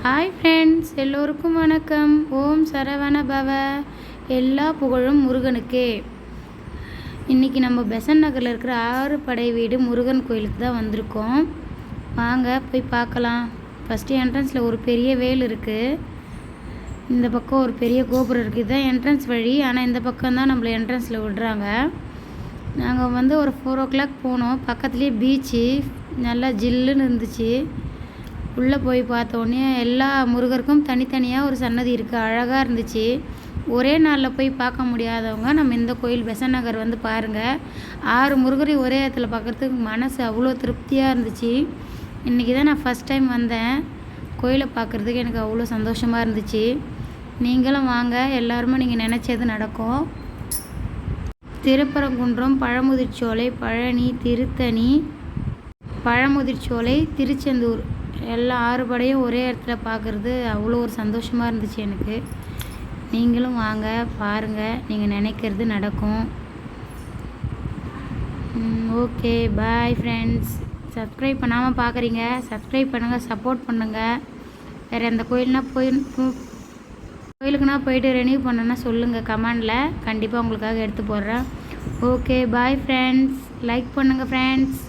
Hi friends, எல்லோருக்கும் வணக்கம். ஓம் சரவண பவ. எல்லா புகழும் முருகனுக்கே. இன்றைக்கி நம்ம பெசன் நகரில் இருக்கிற 6 படை வீடு முருகன் கோயிலுக்கு தான் வந்திருக்கோம். வாங்க போய் பார்க்கலாம். ஃபஸ்ட்டு என்ட்ரன்ஸில் ஒரு பெரிய வேல் இருக்குது. இந்த பக்கம் ஒரு பெரிய கோபுரம் இருக்குது. இதுதான் என்ட்ரன்ஸ் வழி. ஆனால் இந்த பக்கம் தான் நம்மளை என்ட்ரன்ஸில் விடுறாங்க. நாங்கள் ஒரு 4 o'clock போனோம். பக்கத்துலேயே பீச்சு நல்லா ஜில்லுன்னு இருந்துச்சு. உள்ளே போய் பார்த்தோன்னே எல்லா முருகருக்கும் தனித்தனியாக ஒரு சன்னதி இருக்குது. அழகாக இருந்துச்சு. ஒரே நாளில் போய் பார்க்க முடியாதவங்க நம்ம இந்த கோயில் பெசன் நகர் வந்து பாருங்கள். 6 முருகரையும் ஒரே இடத்துல பார்க்குறதுக்கு மனசு அவ்வளோ திருப்தியாக இருந்துச்சு. இன்றைக்கி தான் நான் ஃபஸ்ட் டைம் வந்தேன். கோயிலை பார்க்குறதுக்கு எனக்கு அவ்வளோ சந்தோஷமாக இருந்துச்சு. நீங்களும் வாங்க, எல்லாருமே நீங்கள் நினச்சது நடக்கும். திருப்பரங்குன்றம், பழமுதிர்ச்சோலை, பழனி, திருத்தணி, பழமுதிர்ச்சோலை, திருச்செந்தூர் எல்லா 6 படையும் ஒரே இடத்துல பார்க்குறது அவ்வளோ ஒரு சந்தோஷமாக இருந்துச்சு எனக்கு. நீங்களும் வாங்க பாருங்கள், நீங்கள் நினைக்கிறது நடக்கும். Okay, bye friends. சப்ஸ்கிரைப் பண்ணாமல் பார்க்குறீங்க, சப்ஸ்கிரைப் பண்ணுங்கள், சப்போர்ட் பண்ணுங்கள். வேறு எந்த கோயிலுக்குனா போயிட்டு ரெனியூ பண்ணுன்னா சொல்லுங்கள் கமெண்டில். கண்டிப்பாக உங்களுக்காக எடுத்து போடுறேன். Okay, bye friends. லைக் பண்ணுங்கள் ஃப்ரெண்ட்ஸ்.